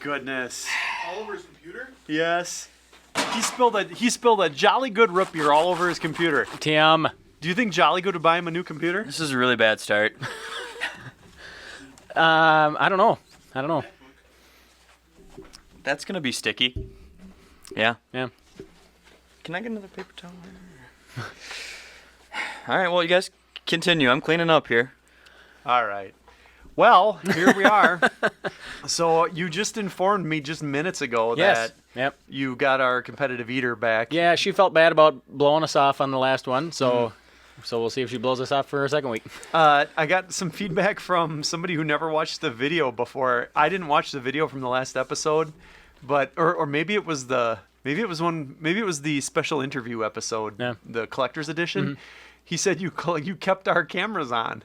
goodness. All over his computer? Yes. He spilled a Jolly Good root beer all over his computer. Tim. Do you think Jolly Good would buy him a new computer? This is a really bad start. I don't know. That's gonna be sticky. Yeah. Yeah. Can I get another paper towel? All right. Well, you guys continue. I'm cleaning up here. All right. Well, here we are. So you just informed me just minutes ago Yes. that Yep. you got our competitive eater back. Yeah, she felt bad about blowing us off on the last one, so we'll see if she blows us off for her second week. I got some feedback from somebody who never watched the video before. I didn't watch the video from the last episode, but or maybe it was the special interview episode, Yeah. the collector's edition. He said you kept our cameras on.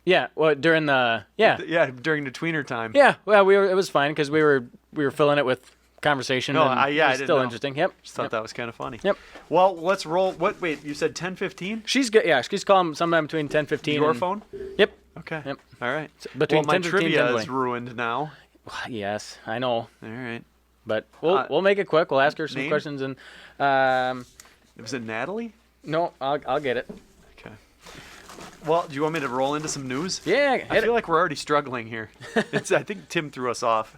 Yeah, well, during the during the tweener time. Yeah, well, it was fine because we were filling it with conversation. No, and I it was didn't still know. interesting. Yep. Just thought that was kind of funny. Yep. Well, let's roll. Wait, you said 10:15? She's good. Yeah, she's calling sometime between 10:15. Your phone? Yep. Okay. Yep. All right. Between well, my 10:15 and trivia 10:20. is ruined now. Yes, I know, All right. but we'll make it quick. We'll ask her some name? questions and Was it Natalie? no, I'll get it. Okay. Well, do you want me to roll into some news? Yeah, I feel like we're already struggling here. I think Tim threw us off.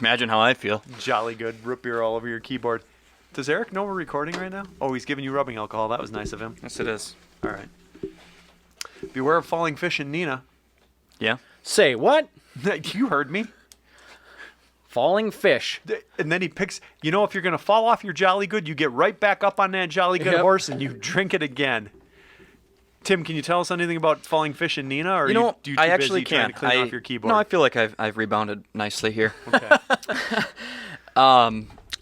Imagine how I feel. Jolly Good root beer all over your keyboard. Does Eric know we're recording right now? Oh, he's giving you rubbing alcohol. That was nice of him. Yes, it is. All right. Beware of falling fish in Nina. Yeah. Say what? You heard me. Falling fish. And then he picks, if you're going to fall off your Jolly Good, you get right back up on that Jolly Good Yep. horse and you drink it again. Tim, can you tell us anything about falling fish in Nina? Or You know, are you too I actually busy trying can't. to clean off your keyboard? No, I feel like I've rebounded nicely here. Okay.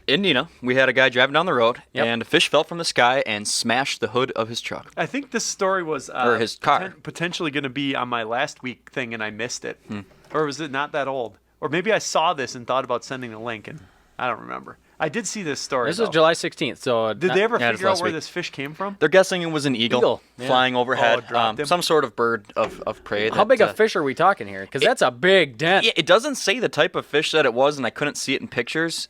In Nina, we had a guy driving down the road, Yep. and a fish fell from the sky and smashed the hood of his truck. I think this story was Or his car. potentially going to be on my last week thing, and I missed it. Or was it not that old? Or maybe I saw this and thought about sending a link, and I don't remember. I did see this story. This is July 16th, so Did they ever Yeah, it's figure out last where week. this fish came from? They're guessing it was an eagle, Yeah. flying overhead, dropped him. some sort of bird of prey. How that, big a fish are we talking here? Because that's a big dent. Yeah, it doesn't say the type of fish that it was, and I couldn't see it in pictures.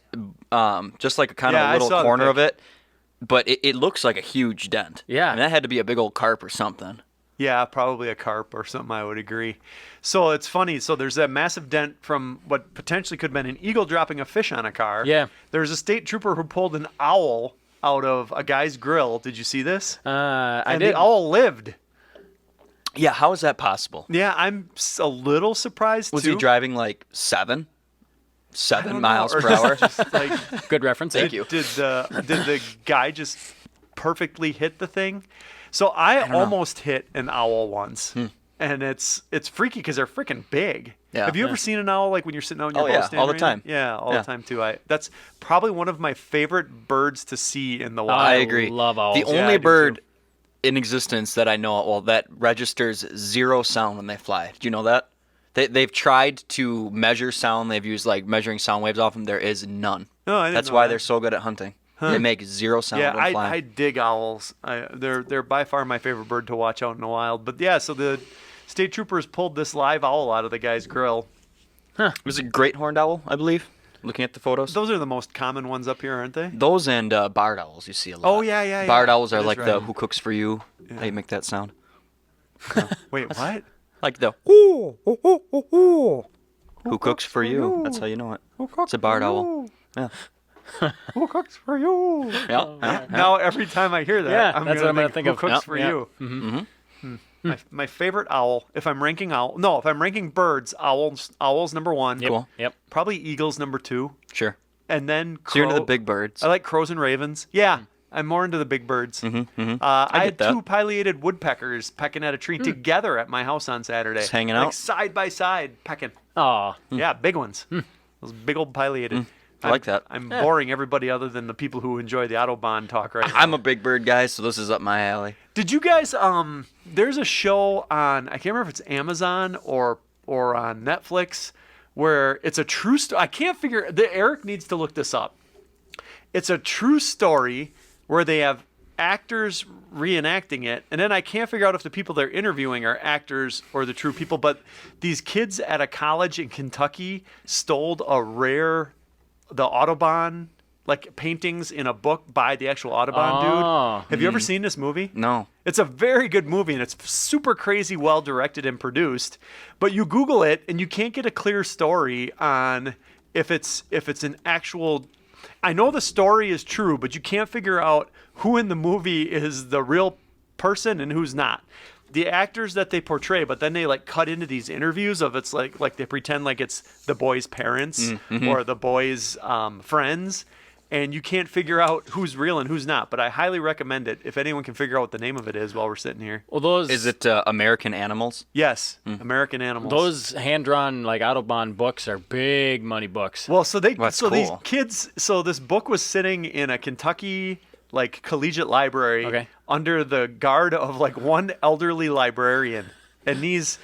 Just like a kind Yeah, I of little saw the corner of pic. it, but it looks like a huge dent. Yeah. I mean, that had to be a big old carp or something. Yeah, probably a carp or something, I would agree. So it's funny. So there's that massive dent from what potentially could have been an eagle dropping a fish on a car. Yeah. There's a state trooper who pulled an owl out of a guy's grill. Did you see this? I And did. the owl lived. Yeah, how is that possible? Yeah, I'm a little surprised Was too. he driving like 7 I don't know, miles or per hour? just like, Good reference. Thank you. Did the guy just perfectly hit the thing? So I almost hit an owl once, and it's freaky because they're freaking big. Yeah. Have you ever seen an owl like when you're sitting out in your Oh, boat yeah, stand all the or anything? time. Yeah, all Yeah. the time too. That's probably one of my favorite birds to see in the wild. I agree. love owls. The Yeah, only I do bird too. in existence that I know, that registers 0 sound when they fly. Do you know that? They've tried to measure sound. They've used like measuring sound waves off them. There is none. No, I didn't That's know why that. they're so good at hunting. They make 0 sound Yeah, when I flying. dig owls. They're by far my favorite bird to watch out in the wild. But yeah, so the state troopers pulled this live owl out of the guy's grill. It was a great horned owl, I believe. Looking at the photos. Those are the most common ones up here, aren't they? Those and barred owls you see a lot. Oh, yeah. Barred owls are That's like right. the who cooks for you. How you make that sound? Wait, what? Like the who cooks for you. That's how you know it. It's a barred owl. Yeah. Who cooks for you? Yeah. Now every time I hear that, Yeah, I'm that's what I'm gonna think who of. cooks Yep, for yeah. you. Mm-hmm. My favorite owl, if I'm ranking birds, owls number 1. Yep. Cool. Yep. Probably eagles number 2, Sure. and then crow. So you're into the big birds. I like crows and ravens. Yeah, I'm more into the big birds. Mm-hmm. I get had that. 2 pileated woodpeckers pecking at a tree together at my house on Saturday. Just hanging like out? side by side, pecking. Oh, Yeah, big ones. Those big old pileated. I like that. I'm boring everybody other than the people who enjoy the Autobahn talk right now. I'm a big bird guy, so this is up my alley. Did you guys there's a show on, I can't remember if it's Amazon or on Netflix, where it's a true story. I can't figure Eric needs to look this up. It's a true story where they have actors reenacting it, and then I can't figure out if the people they're interviewing are actors or the true people, but these kids at a college in Kentucky stole the Audubon like paintings in a book by the actual Audubon dude. Have you ever seen this movie? No. It's a very good movie, and it's super crazy well directed and produced. But you Google it, and you can't get a clear story on if it's an actual. I know the story is true, but you can't figure out who in the movie is the real person and who's not. The actors that they portray, but then they like cut into these interviews of it's like they pretend like it's the boy's parents or the boy's friends. And you can't figure out who's real and who's not. But I highly recommend it if anyone can figure out what the name of it is while we're sitting here. Well, Is it American Animals? Yes, American Animals. those hand-drawn like Audubon books are big money books. Well, That's these cool. kids. So this book was sitting in a Kentucky like collegiate library under the guard of like one elderly librarian, and these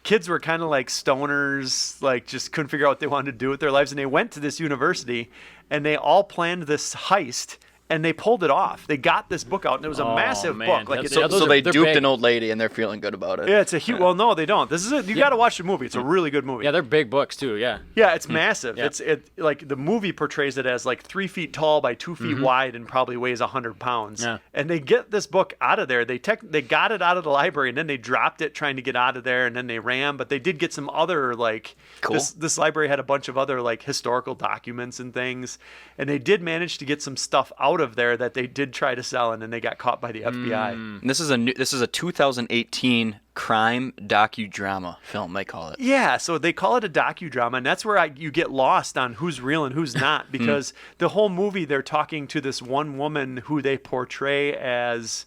kids were kind of like stoners, like just couldn't figure out what they wanted to do with their lives, and they went to this university. And they all planned this heist, and they pulled it off. They got this book out, and it was a massive man. book. Like That's- it's, those So are- they they're duped big. an old lady, and they're feeling good about it. yeah, it's a huge. Well, no, they don't. This is it. You got to watch the movie. It's a really good movie. Yeah, they're big books too. Yeah. Yeah, it's massive. Yeah. It like the movie portrays it as like 3 feet tall by 2 feet wide and probably weighs 100 pounds. Yeah. And they get this book out of there. They got it out of the library and then they dropped it trying to get out of there and then they ran. But they did get some other like Cool. this library had a bunch of other like historical documents and things, and they did manage to get some stuff out of there that they did try to sell, and then they got caught by the FBI. And this is a 2018 crime docudrama film. They call it. Yeah, so they call it a docudrama, and that's where you get lost on who's real and who's not, because the whole movie they're talking to this one woman who they portray as,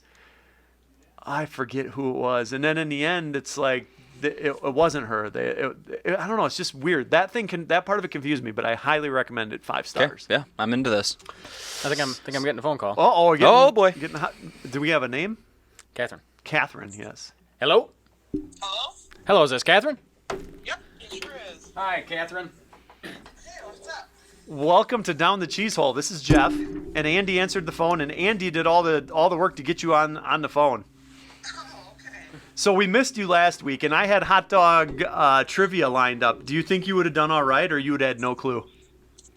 I forget who it was, and then in the end it's like it wasn't her. I don't know. It's just weird. That part of it confused me, but I highly recommend it. 5 Okay. stars. Yeah, I'm into this. I think I'm getting a phone call. Oh boy. Getting hot. Do we have a name? Catherine. Catherine. Yes. Hello. Hello? Hello. Is this Catherine? Yep, it sure is. Hi, Catherine. Hey, what's up? Welcome to Down the Cheezehole. This is Jeff, and Andy answered the phone, and Andy did all the work to get you on the phone. Oh, okay. So we missed you last week, and I had hot dog trivia lined up. Do you think you would have done all right, or you would have had no clue?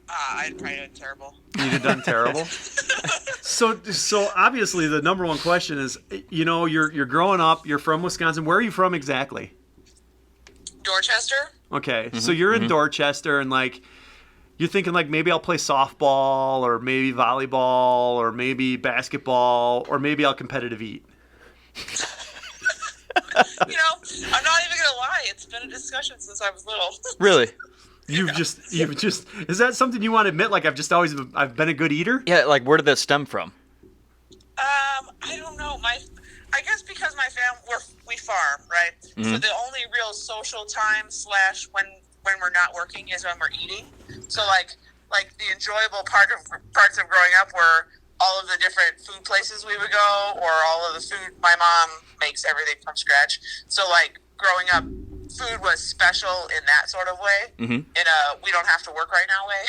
I'd probably done terrible. You'd have done terrible. So obviously the number one question is, you're growing up. You're from Wisconsin. Where are you from exactly? Dorchester? Okay, so you're in Dorchester, and like you're thinking like maybe I'll play softball, or maybe volleyball, or maybe basketball, or maybe I'll competitive eat. I'm not even gonna lie. It's been a discussion since I was little. Really? You've just is that something you want to admit? Like I've been a good eater? Yeah. Like, where did that stem from? I don't know. I guess because my family we farm, right? So the only real social time / when we're not working is when we're eating. So like the enjoyable parts of growing up were all of the different food places we would go, or all of the food. My mom makes everything from scratch. So like growing up, food was special in that sort of way. In a we don't have to work right now way.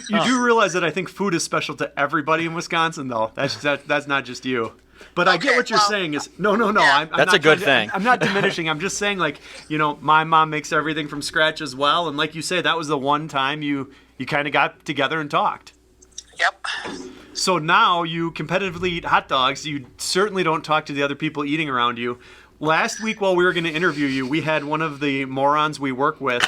You do realize that I think food is special to everybody in Wisconsin, though. That's not just you. But I get what you're saying. Is no. Yeah. I'm That's not a good trying to- thing. I'm not diminishing. I'm just saying, like, my mom makes everything from scratch as well, and like you say, that was the one time you kind of got together and talked. Yep. So now you competitively eat hot dogs. You certainly don't talk to the other people eating around you. Last week, while we were going to interview you, we had one of the morons we work with.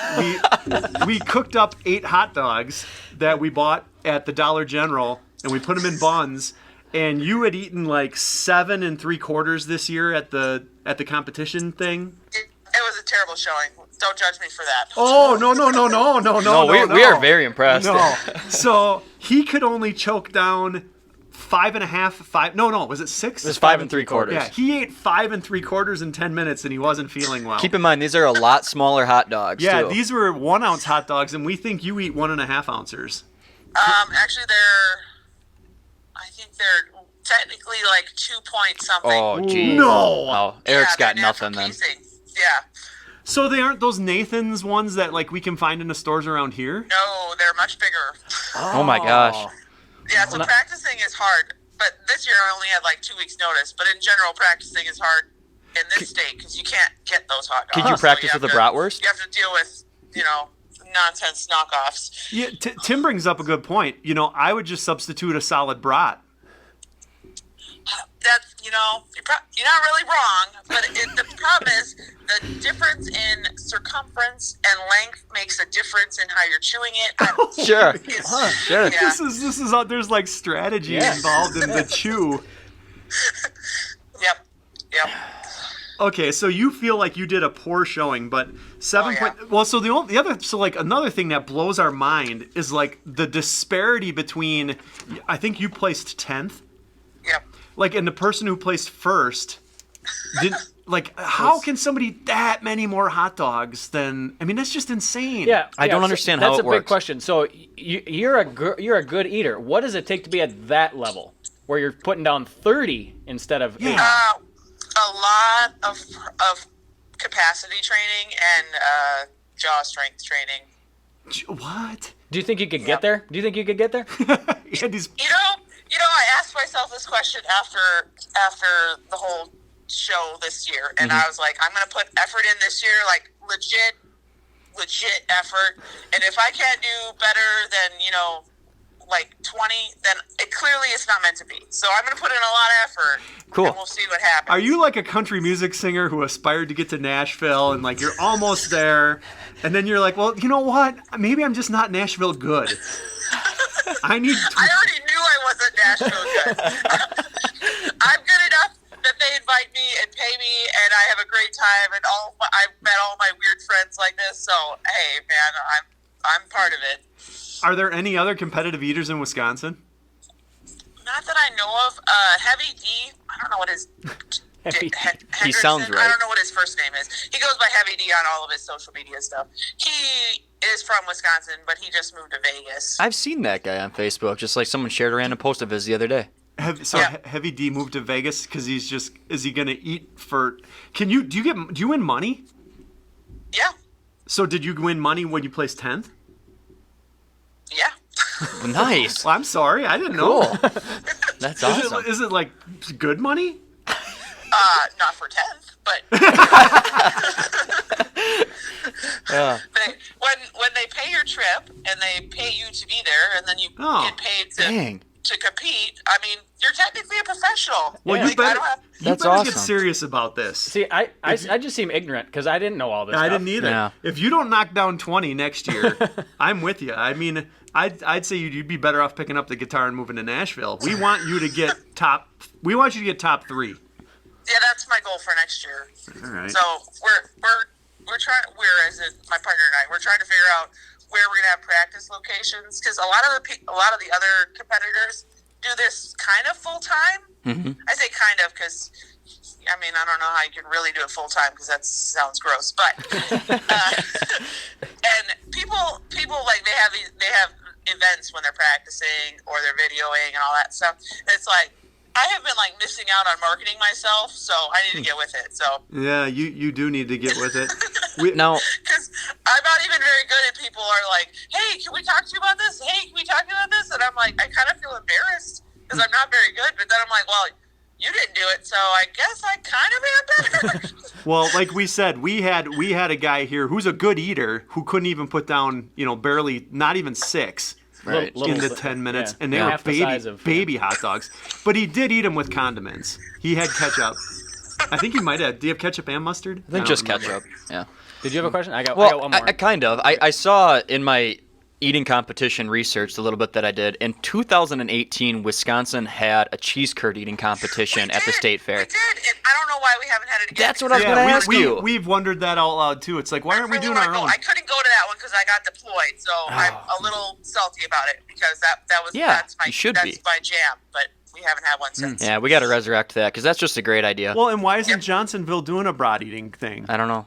We cooked up 8 hot dogs that we bought at the Dollar General, and we put them in buns. And you had eaten like 7 3/4 this year at the competition thing. It was a terrible showing. Don't judge me for that. Oh no! No, we are very impressed. No. So he could only choke down 5.5, 5. No. Was it 6? It's 5 3/4. Yeah, he ate 5 3/4 in 10 minutes, and he wasn't feeling well. Keep in mind, these are a lot smaller hot dogs. Yeah, too. these were 1 ounce hot dogs, and we think you eat 1.5 ounces. Actually, I think they're technically like 2 point something. Oh, geez. No. Oh, Eric's Yeah, got they're nothing natural then. casing. Yeah. So they aren't those Nathan's ones that like we can find in the stores around here? No, they're much bigger. Oh my gosh. Yeah, so practicing is hard. but this year I only had like 2 weeks notice. But in general, practicing is hard in this state because you can't get those hot dogs. Could you practice with a bratwurst? You have to deal with, nonsense knockoffs. Yeah, Tim brings up a good point. I would just substitute a solid brat. That's, you're not really wrong, but the problem is the difference in circumference and length makes a difference in how you're chewing it. Sure. Sure. Yeah. This is there's like strategy involved in the chew. Yep. Okay, so you feel like you did a poor showing, but 7 yeah. Well, so another thing that blows our mind is like the disparity between. I think you placed 10th. Yep. Like, and the person who placed first didn't. Like, how can somebody eat that many more hot dogs than? I mean, that's just insane. Yeah, I don't understand how it works. That's a big works. question. So you're a good eater. What does it take to be at that level where you're putting down 30 instead of 8? A lot of capacity training and jaw strength training. What? Do you think you could get there? Yeah, these. I asked myself this question after the whole show this year, and I was like, I'm going to put effort in this year, like legit effort, and if I can't do better than like 20, then it clearly it's not meant to be. So I'm going to put in a lot of effort. Cool. And we'll see what happens. Are you like a country music singer who aspired to get to Nashville and like you're almost there, and then you're like, well, you know what? Maybe I'm just not Nashville good. I already knew I wasn't Nashville good. I'm good enough that they invite me and pay me, and I have a great time, and I've met all my weird friends like this. So hey, man, I'm part of it. Are there any other competitive eaters in Wisconsin? Not that I know of. Heavy D, I don't know what his... He sounds right. I don't know what his first name is. He goes by Heavy D on all of his social media stuff. He is from Wisconsin, but he just moved to Vegas. I've seen that guy on Facebook. Just like someone shared a random post of his the other day. Heavy D moved to Vegas because is he going to eat for... Do you win money? Yeah. So did you win money when you placed 10th? Yeah. Nice. Well, I'm sorry, I didn't know. Cool. That's awesome. Is it like good money? Not for 10th, but when they pay your trip and they pay you to be there, and then you get paid to compete. I mean, you're technically a professional. Well, you better That's get awesome. serious about this. See, I just seem ignorant because I didn't know all this. I didn't either. Yeah. If you don't knock down 20 next year, I'm with you. I mean, I'd say you'd be better off picking up the guitar and moving to Nashville. We want you to get top 3. Yeah, that's my goal for next year. All right. So we're trying. My partner and I, we're trying to figure out where we're gonna have practice locations, because a lot of the other competitors do this kind of full time. Mm-hmm. I say kind of because I mean I don't know how you can really do it full time because that sounds gross. But and people like they have events when they're practicing or they're videoing and all that stuff. And it's like, I have been like missing out on marketing myself, so I need to get with it. So yeah, you do need to get with it. Now, because I'm not even very good, and people are like, "Hey, can we talk to you about this? Hey, can we talk to you about this?" And I'm like, I kind of feel embarrassed because I'm not very good. But then I'm like, well, you didn't do it, so I guess I kind of am better. Well, like we said, we had a guy here who's a good eater who couldn't even put down, barely, not even 6. right. In the 10 minutes, and they Half were the size of- baby hot dogs. But he did eat them with condiments. He had ketchup. I think he might have. Do you have ketchup and mustard? I think don't just remember. ketchup. Yeah. Did you have a question? I got Well, one more. I kind of. I saw in my eating competition research, a little bit that I did, in 2018, Wisconsin had a cheese curd eating competition at the state fair. We did, and I don't know why we haven't had it again. That's what I was going to ask you. We've wondered that out loud too. It's like, why aren't we doing our own? I couldn't go to that one because I got deployed, so I'm a little salty about it because that's you should my be. jam, but we haven't had one since. Yeah, we got to resurrect that because that's just a great idea. Well, and why isn't Johnsonville doing a brat eating thing? I don't know.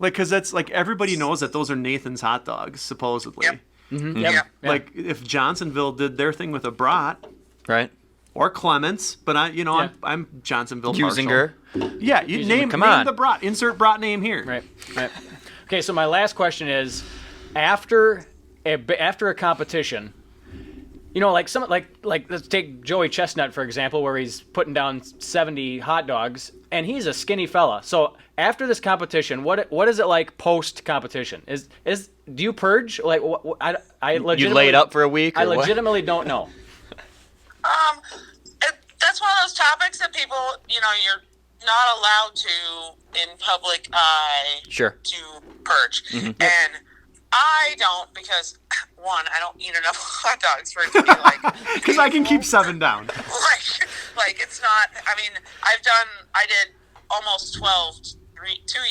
Like, because that's like everybody knows that those are Nathan's hot dogs, supposedly. Yep. Mm-hmm. Yeah. Like if Johnsonville did their thing with a brat, Right? or Clements, but I'm Johnsonville Usinger. partial. Yeah, you name come on. the brat. Insert brat name here. Right. Okay, so my last question is, after a competition, You know, like let's take Joey Chestnut for example, where he's putting down 70 hot dogs, and he's a skinny fella. So after this competition, what is it like post competition? Do you purge? Like I legitimately, You laid up for a week? Or I legitimately don't know. That's one of those topics that people, you're not allowed to in public eye. Sure. To purge, and I don't because one, I don't eat enough hot dogs for it to be like. Because I can keep 7 down. like it's not. I mean, I did almost 12 2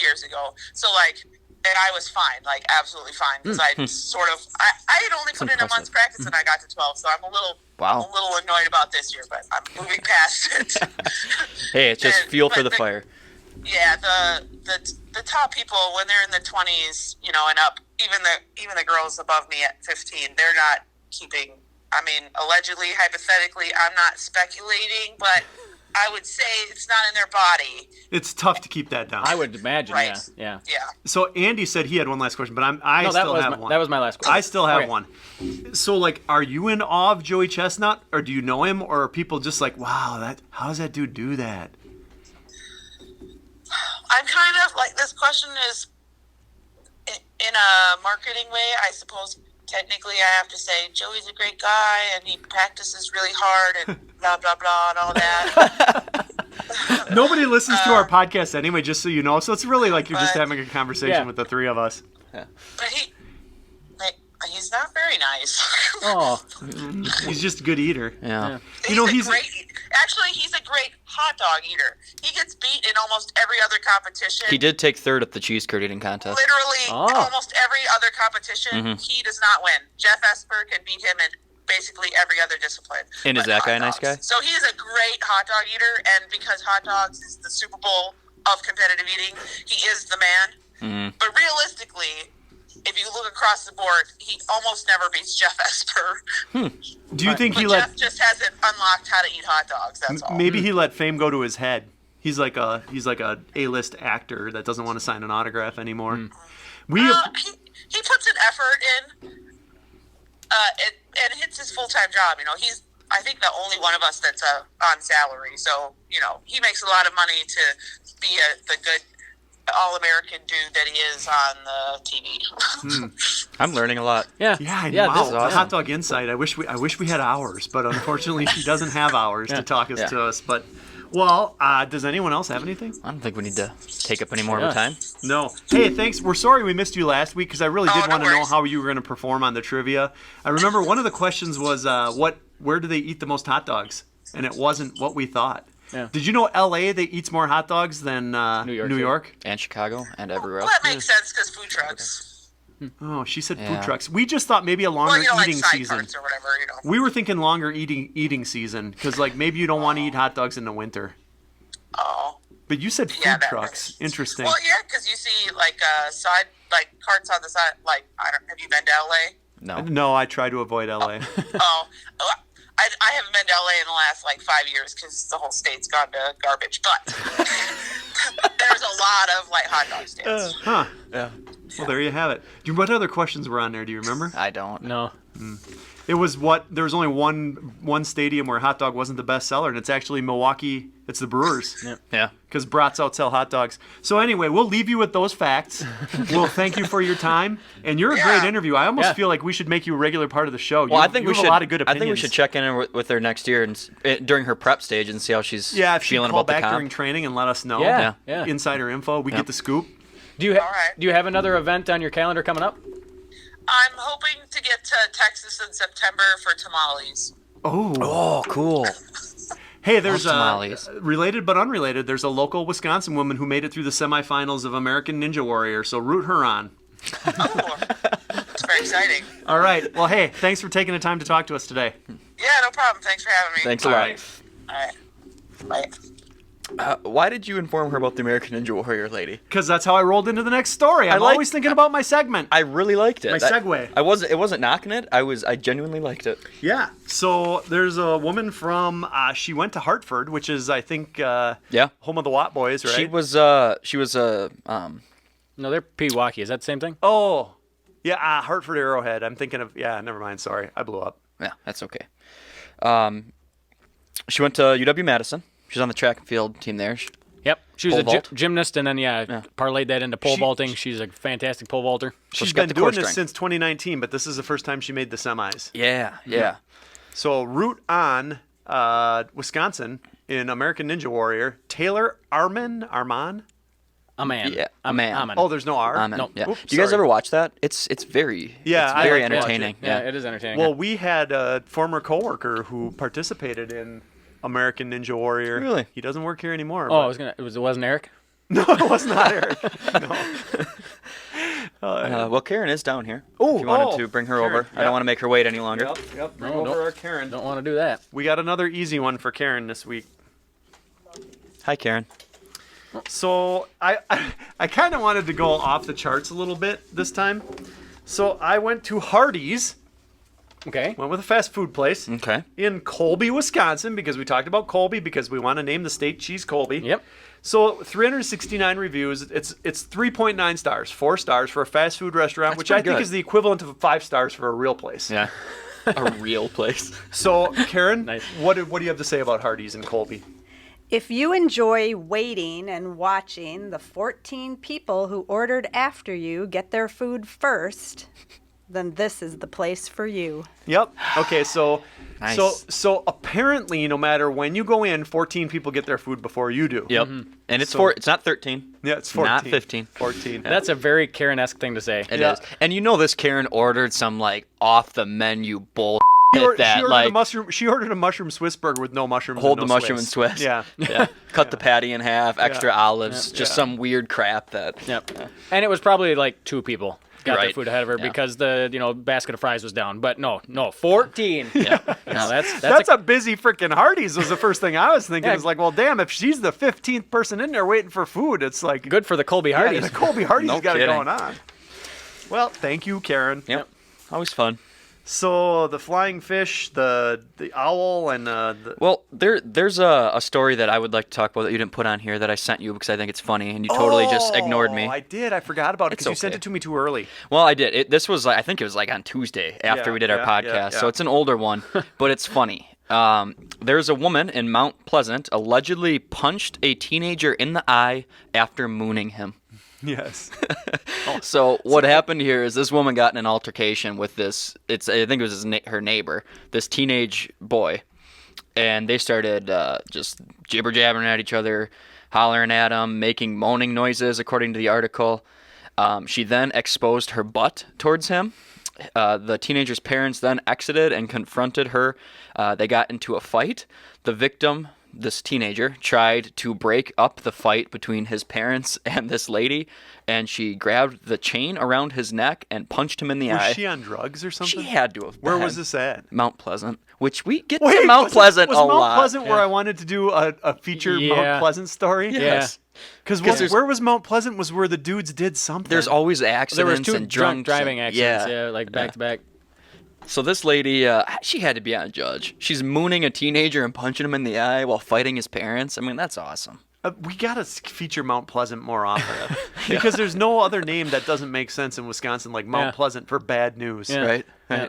years ago, so like. And I was fine, like absolutely fine, because I had only put in a month's practice and I got to 12, so I'm a little annoyed about this year, but I'm moving past it. Hey, it's just fuel for the fire. Yeah, the top people when they're in the 20s, and up, even the girls above me at 15, they're not keeping. I mean, allegedly, hypothetically, I'm not speculating, but I would say it's not in their body. It's tough to keep that down. I would imagine, right. Yeah. So Andy said he had one last question, but I still have one. That was my last question. I still have one. So, like, are you in awe of Joey Chestnut, or do you know him, or are people just like, wow, how does that dude do that? I'm kind of like, this question is in a marketing way, I suppose. Technically, I have to say Joey's a great guy, and he practices really hard, and blah blah blah, and all that. Nobody listens to our podcast anyway, just so you know. So it's really like you're just having a conversation with the three of us. But he's not very nice. Oh, he's just a good eater. Yeah. He's a great hot dog eater. He gets beat in almost every other competition. He did take third at the cheese curd eating contest. Literally, almost every other competition, he does not win. Jeff Esper can beat him in basically every other discipline. And is that guy a nice guy? So he is a great hot dog eater, and because hot dogs is the Super Bowl of competitive eating, he is the man. Mm-hmm. But realistically, if you look across the board, he almost never beats Jeff Esper. Do you think Jeff just hasn't unlocked how to eat hot dogs? That's all. Maybe he let fame go to his head. He's like a A-list actor that doesn't want to sign an autograph anymore. He puts an effort in, and it's his full-time job. He's I think the only one of us that's on salary. So he makes a lot of money to be the good all-American dude that he is on the TV. I'm learning a lot. Yeah. This Wow. is awesome. Hot dog insight. I wish we had hours, but unfortunately she doesn't have hours to talk to us. But does anyone else have anything? I don't think we need to take up any more of our time. No. Hey, thanks. We're sorry we missed you last week because I really did want to know how you were going to perform on the trivia. I remember one of the questions was where do they eat the most hot dogs? And it wasn't what we thought. Yeah. Did you know L.A. they eats more hot dogs than New York? And Chicago and everywhere else. Well, that makes sense because food trucks. Oh, she said food trucks. We just thought maybe a longer eating season. Or whatever, We were thinking longer eating season because like maybe you don't want to eat hot dogs in the winter. Oh. But you said food trucks. Interesting. Well, yeah, because you see like carts on the side. Like have you been to LA? No, I try to avoid LA. I haven't been to LA in the last 5 years because the whole state's gone to garbage. But there's a lot of hot dog stands. Yeah. Well, there you have it. What other questions were on there? Do you remember? I don't. No. It was there was only one stadium where hot dog wasn't the best seller, and it's actually Milwaukee. It's the Brewers. Yeah. Because brats outsell hot dogs. So anyway, we'll leave you with those facts. We'll thank you for your time, and you're a great interview. I almost feel like we should make you a regular part of the show. Well, I think we should. A lot of good opinions. I think we should check in with her next year and during her prep stage and see how she's if she feeling call about the back comp. during training and let us know. Yeah. Insider info. We get the scoop. Do you have another event on your calendar coming up? I'm hoping to get to Texas in September for tamales. Oh, cool. Hey, there's tamales. Related but unrelated. There's a local Wisconsin woman who made it through the semifinals of American Ninja Warrior, so root her on. Oh, it's very exciting. All right. Well, hey, thanks for taking the time to talk to us today. Yeah, no problem. Thanks for having me. Thanks a lot. All right. Bye. Why did you inform her about the American Ninja Warrior lady? Because that's how I rolled into the next story. I'm always thinking about my segment. I really liked it. My segue. It wasn't knocking it. I genuinely liked it. Yeah. So there's a woman from she went to Hartford, which is I think home of the Watt Boys, right? She was No, they're Pewaukee. Is that the same thing? Oh. Yeah, Hartford Arrowhead. I'm thinking of, never mind. Sorry. I blew up. Yeah, that's okay. She went to UW-Madison. She's on the track and field team there. Yep. She was Pole a vault. gymnast and then, parlayed that into pole vaulting. She's a fantastic pole vaulter. She's got been the core doing this strength. since 2019, but this is the first time she made the semis. Yeah. So root on Wisconsin in American Ninja Warrior, Taylor Arman? A man. Yeah, a man. Amen. Oh, there's no R? Amen. No. Yeah. Oops, Do you guys sorry. ever watch that? It's very Yeah, it's I very like to watch entertaining. it. Yeah, it is entertaining. Well, we had a former coworker who participated in American Ninja Warrior. Really? He doesn't work here anymore. oh, but- it wasn't Eric? No, it was not Eric. Well, Karen is down here. Ooh, if you wanted oh, to bring her Karen, over. I yeah. don't want to make her wait any longer. Yep. Bring No, over don't- our Karen. Don't want to do that. We got another easy one for Karen this week. Hi, Karen. So I kind of wanted to go off the charts a little bit this time. So I went to Hardy's, Okay. went with a fast food place Okay. in Colby, Wisconsin, because we talked about Colby because we want to name the state cheese Colby. Yep. So 369 reviews. It's 3.9 stars, 4 stars for a fast food restaurant, That's which I pretty think good. is the equivalent of 5 stars for a real place. Yeah. A real place. So Karen, Nice. what do you have to say about Hardy's in Colby? If you enjoy waiting and watching the 14 people who ordered after you get their food first, then this is the place for you. Yep. Okay, so Nice. so apparently no matter when you go in, 14 people get their food before you do. Yep. And it's So- it's not 13. Yeah, it's 14. Not 15. 14. That's a very Karen-esque thing to say. It is. Yeah. And you know this Karen ordered some like off the menu bull She ordered that a like mushroom. She ordered a mushroom Swiss burger with no mushrooms. hold and the no mushroom and Swiss. Yeah. Yeah. Cut the patty in half, extra olives, just Yeah. some weird crap that Yep. And it was probably like 2 people got their Right. food ahead of her Yeah. because the basket of fries was down. But no, 14. Yeah. No, that's That's a busy freaking Hardee's was the first thing I was thinking. Yeah. It's like, well, damn, if she's the 15th person in there waiting for food, it's like good for the Colby Yeah, Hardys. the Colby Hardy's No got it kidding. going on. Well, thank you, Karen. Yep. Always fun. So the flying fish, the owl, and Well, there's a story that I would like to talk about that you didn't put on here that I sent you because I think it's funny and you totally just ignored me. I did. I forgot about it It's because you sent okay. it to me too early. Well, I did. This was like I think it was like on Tuesday after Yeah, we did our yeah, podcast, yeah, so yeah. it's an older one, but it's funny. There's a woman in Mount Pleasant allegedly punched a teenager in the eye after mooning him. Yes. So what happened here is this woman got in an altercation with this. I think it was her neighbor, this teenage boy, and they started just jibber jabbering at each other, hollering at him, making moaning noises, according to the article. She then exposed her butt towards him. The teenager's parents then exited and confronted her. They got into a fight. The victim, this teenager, tried to break up the fight between his parents and this lady, and she grabbed the chain around his neck and punched him in the eye. Was she on drugs or something? She had to have Where been. was this at? Mount Pleasant, which we get Wait, to Mount Pleasant was a Mount lot. Pleasant where I wanted to do a feature Yeah. Mount Pleasant story? Yes. Because there's- where was Mount Pleasant was where the dudes did something. There's always There accidents was 2 and drunk drunks driving and- accidents, yeah, like back to back. So this lady, she had to be on a judge. She's mooning a teenager and punching him in the eye while fighting his parents. I mean, that's awesome. We gotta feature Mount Pleasant more often because there's no other name that doesn't make sense in Wisconsin like Mount Yeah. Pleasant for bad news. Yeah. Right? Yeah.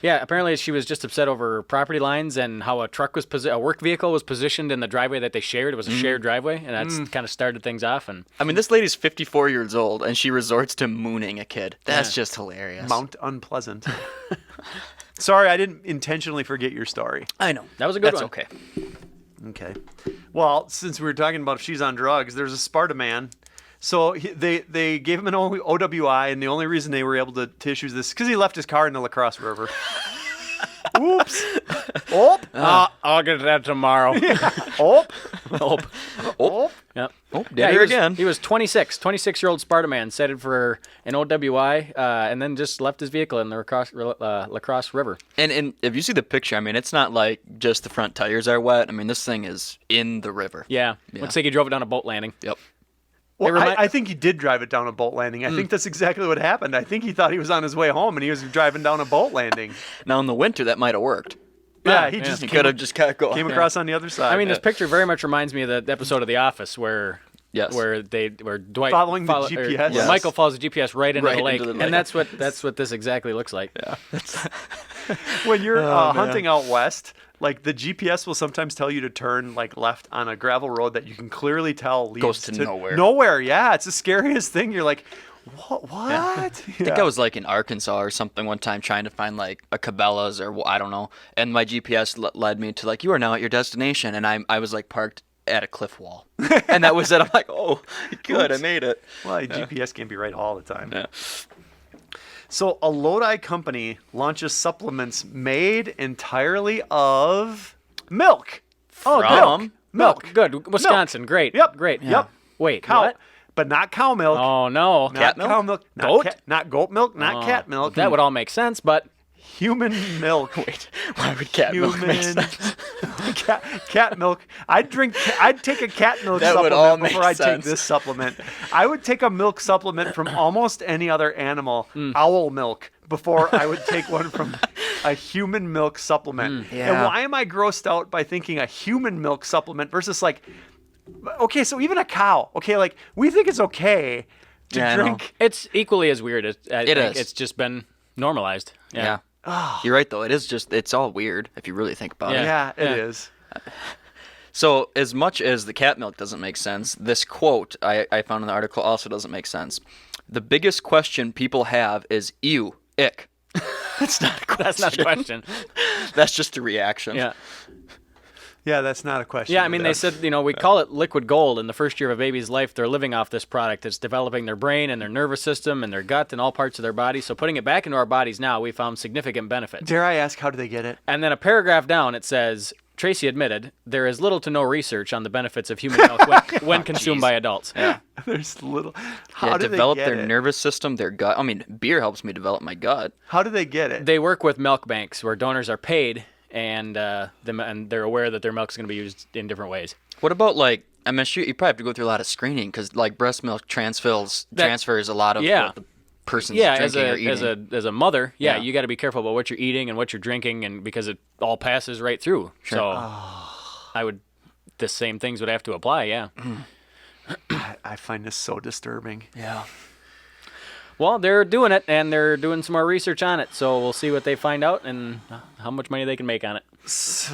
Yeah, apparently she was just upset over property lines and how a truck was a work vehicle was positioned in the driveway that they shared. It was a shared driveway, and that's kind of started things off. And I mean, this lady's 54 years old, and she resorts to mooning a kid. That's just hilarious. Mount Unpleasant. Sorry, I didn't intentionally forget your story. I know. that was a good That's one. okay. Okay. Well, since we were talking about if she's on drugs, there's a Sparta Man. So they gave him an OWI, and the only reason they were able to issue this because he left his car in the Lacrosse River. Oops. Oh. I'll get to that tomorrow. Oh. Oh, Yep. oh, did Yeah, her he was, again. He was 26-year-old Sparta Man, cited for an OWI, and then just left his vehicle in the Lacrosse River. And if you see the picture, I mean, it's not like just the front tires are wet. I mean, this thing is in the river. Yeah. Looks like he drove it down a boat landing. Yep. Well, remind- I think he did drive it down a boat landing. I think that's exactly what happened. I think he thought he was on his way home, and he was driving down a boat landing. Now in the winter, that might have worked. Yeah, he yeah. just He came, could have just kept going. came across on the other side. I mean, this picture very much reminds me of the episode of The Office where Yes. where Dwight Following the GPS. where Michael follows the GPS right into Right the lake, into the lake. and that's what this exactly looks like. Yeah. When you're hunting out west, like the GPS will sometimes tell you to turn like left on a gravel road that you can clearly tell leads Goes to nowhere. Nowhere, yeah. It's the scariest thing. You're like, what? I think I was like in Arkansas or something one time trying to find like a Cabela's or I don't know, and my GPS led me to like, you are now at your destination, and I was like parked at a cliff wall, and that was it. I'm like, oh, good, I made it. Well, GPS can't be right all the time. Yeah. So a Lodi company launches supplements made entirely of milk. Oh, From Milk. good. Wisconsin, great. Yep. Great. Yep. Wait, Cow, what? but not cow milk. Oh no, not cat milk? cow milk. Not Goat? not goat milk. Not cat milk. That would all make sense, but human milk. Wait, why would cat milk make sense? cat milk. I'd take a cat milk That would supplement all make before I take sense. this supplement. I would take a milk supplement from almost any other animal, owl milk, before I would take one from a human milk supplement. And Yeah. why am I grossed out by thinking a human milk supplement versus like, okay, so even a cow. Okay, like we think it's okay to Yeah, I know. drink. it's equally as weird as I It think is. it's just been normalized. Yeah. You're right though. It's all weird if you really think about it. Yeah, it Yeah. is. So as much as the cat milk doesn't make sense, this quote I found in the article also doesn't make sense. The biggest question people have is ew, ick. That's not a question. That's not a question. That's just a reaction. Yeah. Yeah, that's not a question. Yeah, I mean, they said, we call it liquid gold. In the first year of a baby's life, they're living off this product. It's developing their brain and their nervous system and their gut and all parts of their body. So putting it back into our bodies now, we found significant benefits. Dare I ask, how do they get it? And then a paragraph down, it says, Tracy admitted, there is little to no research on the benefits of human milk when consumed by adults. Yeah. There's little. How Yeah, do develop they get their it? nervous system, their gut. I mean, beer helps me develop my gut. How do they get it? They work with milk banks where donors are paid and they're aware that their milk is going to be used in different ways. What about like? I'm sure you probably have to go through a lot of screening because like breast milk transfers a lot of what the person's drinking or eating. as a mother, Yeah. you got to be careful about what you're eating and what you're drinking, and because it all passes right through. Sure. So the same things would have to apply. Yeah. I find this so disturbing. Yeah. Well, they're doing it, and they're doing some more research on it. So we'll see what they find out and how much money they can make on it. So,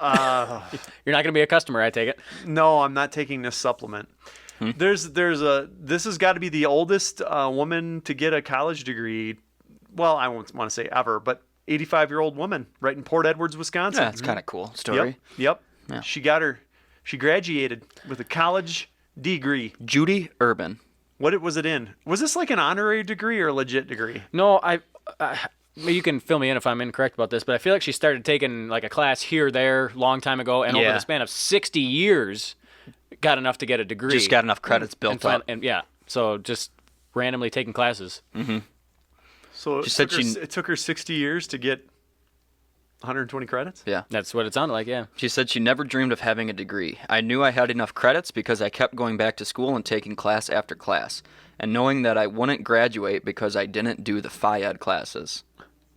You're not going to be a customer, I take it. no, I'm not taking this supplement. This has got to be the oldest woman to get a college degree. Well, I won't want to say ever, but 85-year-old woman right in Port Edwards, Wisconsin. Yeah, it's kind of cool story. Yep. Yeah. She graduated with a college degree. Judy Urban. What was it in? Was this like an honorary degree or a legit degree? No, you can fill me in if I'm incorrect about this, but I feel like she started taking like a class here, there, long time ago, and over Yeah. the span of 60 years, got enough to get a degree. Just got enough credits built up. And yeah, so just randomly taking classes. So She said it took her 60 years to get 120 credits? Yeah. That's what it sounded like, yeah. She said she never dreamed of having a degree. I knew I had enough credits because I kept going back to school and taking class after class, and knowing that I wouldn't graduate because I didn't do the Phi-Ed classes.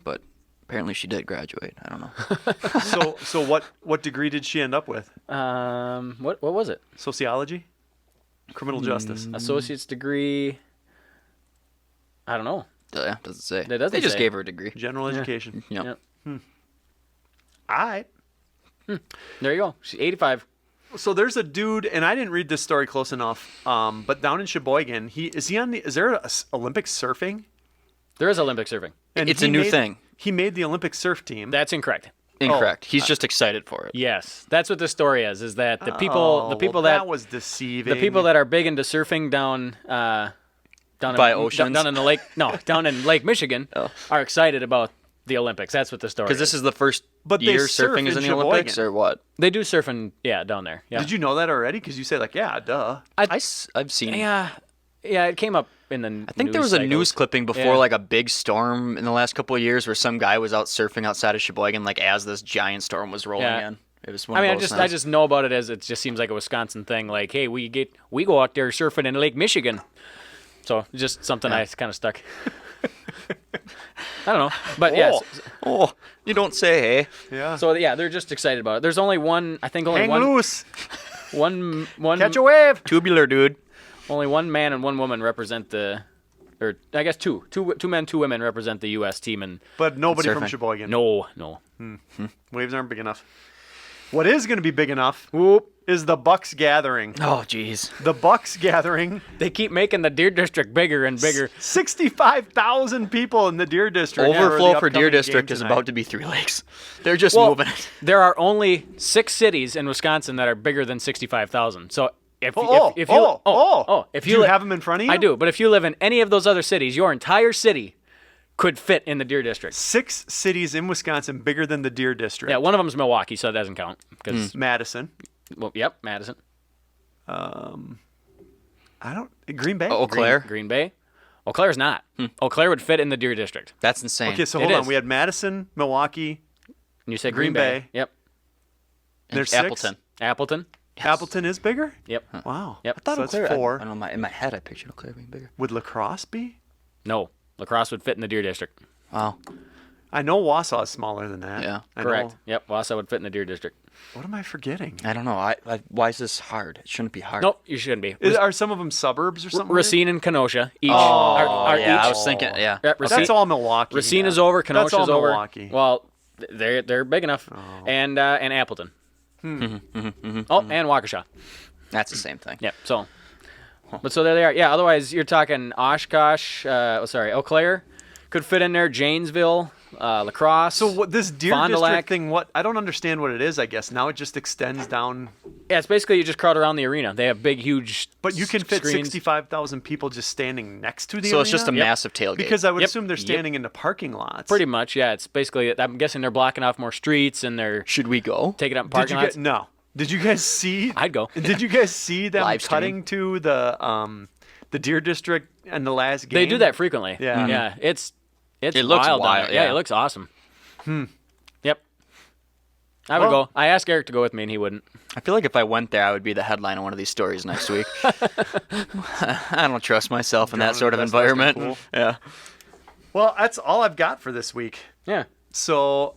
But apparently she did graduate. I don't know. So what degree did she end up with? What was it? Sociology? Criminal justice? Associate's degree. I don't know. Yeah, doesn't say. It doesn't They just say. gave her a degree. General education. Yep. Yep. All right. There you go. She's 85. So there's a dude, and I didn't read this story close enough. But down in Sheboygan, is there Olympic surfing? There is Olympic surfing. And It's he a new made- thing. He made the Olympic surf team. That's incorrect. Incorrect. He's just excited for it. Yes, that's what this story is that the people well, that was deceiving. the people that are big into surfing down By oceans? down in the lake, down in Lake Michigan, Oh. are excited about the Olympics. That's what the story Because this is the first But they year surf surfing is in in the Olympics, Sheboygan. or what? They do surfing, down there. Yeah. Did you know that already? Because you said like, yeah, duh. I've seen. Yeah, it came up in the. I think there was a news clipping before like a big storm in the last couple of years where some guy was out surfing outside of Sheboygan like as this giant storm was rolling Yeah. in. It was one I mean, of those I things. just know about it as it just seems like a Wisconsin thing. Like, hey, we go out there surfing in Lake Michigan, so just something I kind of stuck. I don't know, but yes. Oh, you don't say, hey. Yeah. So yeah, they're just excited about it. There's only one. I think only Hang one. loose. one Catch a wave. Tubular, dude. only one man and one woman represent the, or I guess two men, two women represent the U.S. team, and But nobody from Surfing. Sheboygan. no. Waves aren't big enough. What is going to be big enough Whoop. is the Bucks Gathering. Oh, jeez. The Bucks Gathering. They keep making the Deer District bigger and bigger. 65,000 people in the Deer District. Overflow the for Deer upcoming District game is tonight. about to be 3 lakes. They're just Well, moving it. there are only 6 cities in Wisconsin that are bigger than 65,000. So if you Do you li- have them in front of you? I do, but if you live in any of those other cities, your entire city could fit in the Deer District. 6 cities in Wisconsin bigger than the Deer District. Yeah, one of them is Milwaukee, so it doesn't count. Because Madison. well, yep, Madison, Green Bay. Eau Claire. Green Bay. Eau Claire's not. Eau Claire would fit in the Deer District. That's insane. Okay, so It hold on. is. We had Madison, Milwaukee. And you said Green Green, Bay. Yep. There's 6? Appleton. Appleton. Appleton is bigger? Yep. Wow. Yep. I thought Eau it was Claire, 4. I don't know. In my head, I pictured Eau Claire being bigger. Would Lacrosse be? No, Lacrosse would fit in the Deer District. Wow. I know Wausau is smaller than that. Yeah. I Correct. know. Yep. Wausau would fit in the Deer District. What am I forgetting? I don't know. Why is this hard? It shouldn't be hard. Nope, you shouldn't be. Are some of them suburbs or something? Racine and Kenosha each. Oh, are yeah. each. I was thinking, yeah. Yeah, weird? That's all Milwaukee. Racine yeah. is over. That's Kenosha's all over. Milwaukee. Well, they're big enough. And Appleton. Hmm. Oh, and Waukesha. That's the same thing. Yep. So, but so there they are. Yeah. Otherwise, you're talking Oshkosh. Eau Claire could fit in there. Janesville, Lacrosse. So what this Deer Fond du Lac. District thing? What I don't understand what it is. I guess now it just extends down. Yeah, it's basically you just crowd around the arena. They have big, huge. But you can fit screens. 65,000 people just standing next to the So arena. it's just a massive tailgate. Because I would Yep. assume they're Yep. standing in the parking lots. Pretty much, yeah. It's basically. I'm guessing they're blocking off more streets and they're Should we go? taking up Did parking you lots. get no? Did you guys see? I'd go. Did you guys see them Live stream. cutting to the Deer District and the last game? They do that frequently. Yeah. Yeah. It's It looks wild. down wild, there. Yeah, yeah. it looks awesome. Yep. I would Well- go. I asked Eric to go with me, and he wouldn't. I feel like if I went there, I would be the headline of one of these stories next week. I don't trust myself in that Drowning sort of in the best environment. pool. Yeah. Well, that's all I've got for this week. Yeah. So,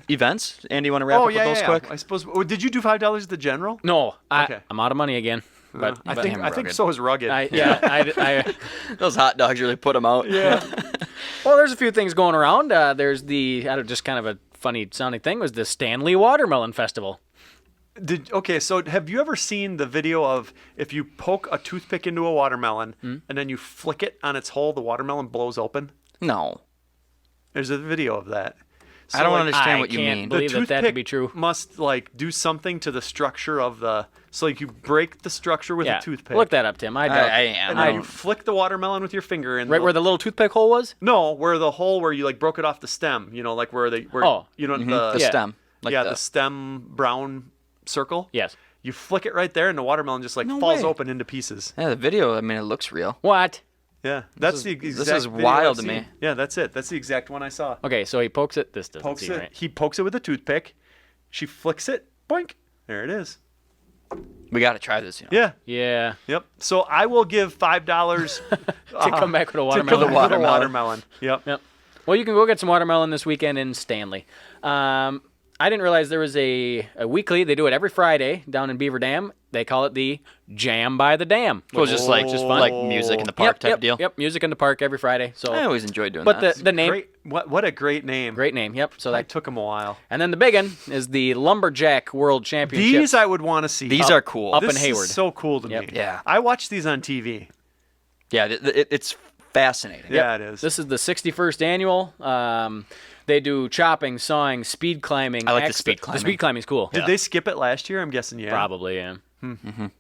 Events? Andy, you want to wrap oh up yeah, with those yeah, quick? I suppose. Oh, did you do $5 at the General? No, Okay. I'm out of money again. But I but- think Rugged. so is Rugged. I Those hot dogs really put them out. yeah. well, there's a few things going around. There's just kind of a funny sounding thing was the Stanley Watermelon Festival. Okay, so have you ever seen the video of if you poke a toothpick into a watermelon Hmm? and then you flick it on its hole, the watermelon blows open? No. There's a video of that. I don't like, understand I what you can't mean. believe that to toothpick be true. must like do something to the structure of the. So like you break the structure with Yeah. a toothpick. Look that up, Tim. I doubt. I am. and I then you don't- flick the watermelon with your finger and Right where the little toothpick hole was? no, where the hole where you like broke it off the stem. You know, like where Oh. you know the Yeah. stem. Like the stem brown circle. Yes. You flick it right there, and the watermelon just like No falls way. open into pieces. Yeah, the video, I mean, it looks real. What? Yeah, that's is- the this exact. is video wild I've to me. seen. Yeah, that's it. That's the exact one I saw. Okay, so he pokes it. This doesn't Pokes seem it. right. He pokes it with a toothpick. She flicks it. Boink. There it is. We got to try this. Yeah. Yeah. Yep. So I will give $5 To come back with a to watermelon. come back with a watermelon. watermelon. Yep. Yep. Well, you can go get some watermelon this weekend in Stanley. I didn't realize there was a weekly. They do it every Friday down in Beaver Dam. They call it the Jam by the Dam. It was just like Oh. like music in the park type yep, deal. Yep, music in the park every Friday. So, I always enjoyed doing but that. the name, Great. What a great name. great name. Yep. So That that, took him a while. and then the big one is the Lumberjack World Championship. These I would want to see. These are cool. up this in Hayward. is so cool to Yep. me. Yeah. I watch these on TV. Yeah, it's fascinating. Yeah, it is. This is the 61st annual. They do chopping, sawing, speed climbing. I like the speed climbing. The speed climbing's cool. Did they skip it last year? I'm guessing yeah. Probably, yeah. And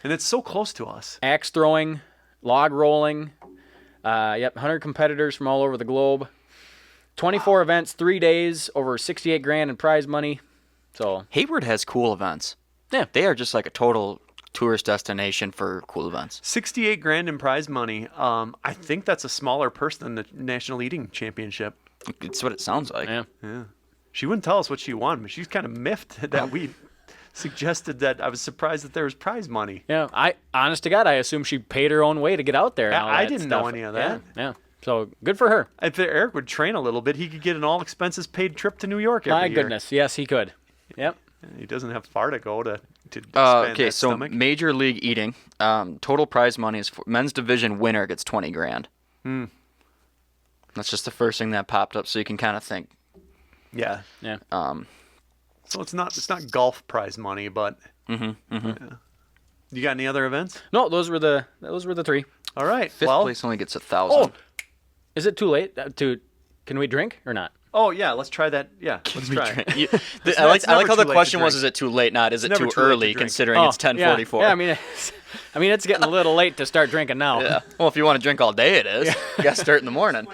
it's so close to us. Axe throwing, log rolling. 100 competitors from all over the globe. 24 events, 3 days, over 68 grand in prize money. So, Hayward has cool events. yeah. They are just like a total tourist destination for cool events. 68 grand in prize money. I think that's a smaller purse than the National Eating Championship. It's what it sounds like. Yeah. She wouldn't tell us what she won, but she's kind of miffed that we suggested that. I was surprised that there was prize money. Yeah, honest to God, I assume she paid her own way to get out there. And all I that didn't know stuff. any of that. Yeah. So, good for her. If Eric would train a little bit, he could get an all expenses paid trip to New York every My year. goodness. Yes, he could. Yep. He doesn't have far to go to expand Okay, that so stomach. Major League Eating. Total prize money is men's division winner gets $20,000. That's just the first thing that popped up, so you can kind of think. Yeah. Yeah. So it's not golf prize money, but. Yeah. You got any other events? No, those were the 3. All right. Fifth well, place only gets 1,000. Oh. Is it too late to? Can we drink or not? Oh yeah, let's try that. Yeah, let's try. I like how never the too late question to was: drink. Is it too late? Not is it never too too late to early? drink. Considering it's 10:44. Yeah, I mean, it's getting a little late to start drinking now. Yeah. Well, if you want to drink all day, it is. You got to start in the morning.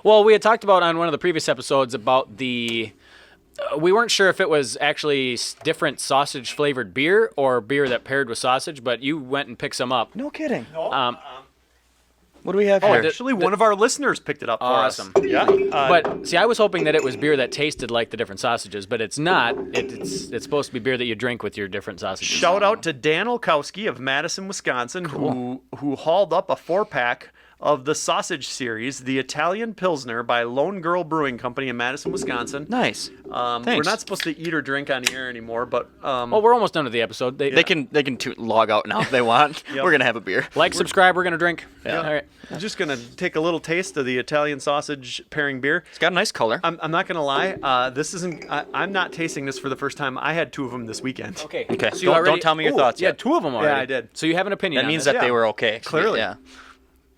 Well, we had talked about on one of the previous episodes about the. We weren't sure if it was actually different sausage flavored beer or beer that paired with sausage, but you went and picked some up. No kidding. Um, What do we have here? Actually, one of our listeners picked it up for Awesome. us. Yeah. But see, I was hoping that it was beer that tasted like the different sausages, but it's not. It's supposed to be beer that you drink with your different sausages. Shout out to Dan Olkowski of Madison, Wisconsin, who hauled up a 4-pack of the sausage series, the Italian Pilsner by Lone Girl Brewing Company in Madison, Wisconsin. Nice. We're Thanks. not supposed to eat or drink on the air anymore, but Well, we're almost done with the episode. They can log out now if they want. Yep. We're gonna have a beer. Like, subscribe. We're gonna drink. Yeah. All right. I'm just gonna take a little taste of the Italian sausage pairing beer. It's got a nice color. I'm not gonna lie. This isn't. I'm not tasting this for the first time. I had 2 of them this weekend. Okay. Okay. So you Don't tell me your thoughts Yeah, yet. 2 of them already. I did. So you have an opinion. That on means this. that they Yeah. were okay. Clearly. Yeah.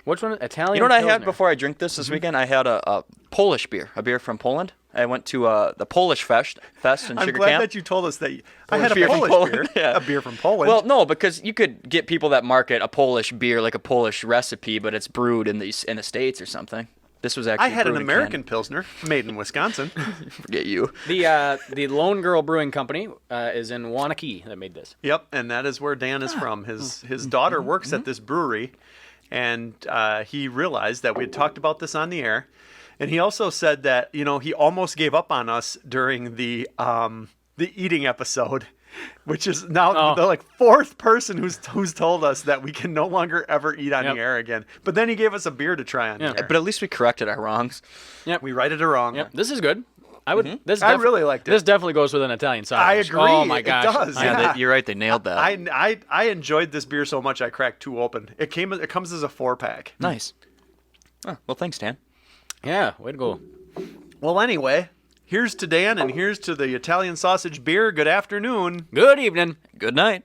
Which one? Italian. You know what I had Pilsner. before I drink this weekend? I had a Polish beer, a beer from Poland. I went to the Polish Fest in I'm Sugar glad Camp. that you told us that I had a beer from Polish Poland, beer. yeah. A beer from Poland. Well, no, because you could get people that market a Polish beer like a Polish recipe, but it's brewed in the States or something. This was actually I had an brewed in American Pilsner made in Wisconsin. Canada. Forget you. The Lone Girl Brewing Company is in Wanakee that made this. Yep, and that is where Dan is from. His daughter works at this brewery, and he realized that we had talked about this on the air, and he also said that he almost gave up on us during the eating episode, which is now the 4th person who's told us that we can no longer ever eat on Yep. the air again. But then he gave us a beer to try on the air. But at least we corrected our wrongs. We righted it wrong. Yep. This is good. I would. This I really liked it. This definitely goes with an Italian sausage. I agree. Oh my It gosh. does. I- Yeah. You're right. They nailed that. I enjoyed this beer so much I cracked 2 open. It comes as a 4-pack. Nice. Oh, well, thanks, Dan. Yeah. Way to go. Well, anyway, here's to Dan and here's to the Italian sausage beer. Good afternoon. Good evening. Good night.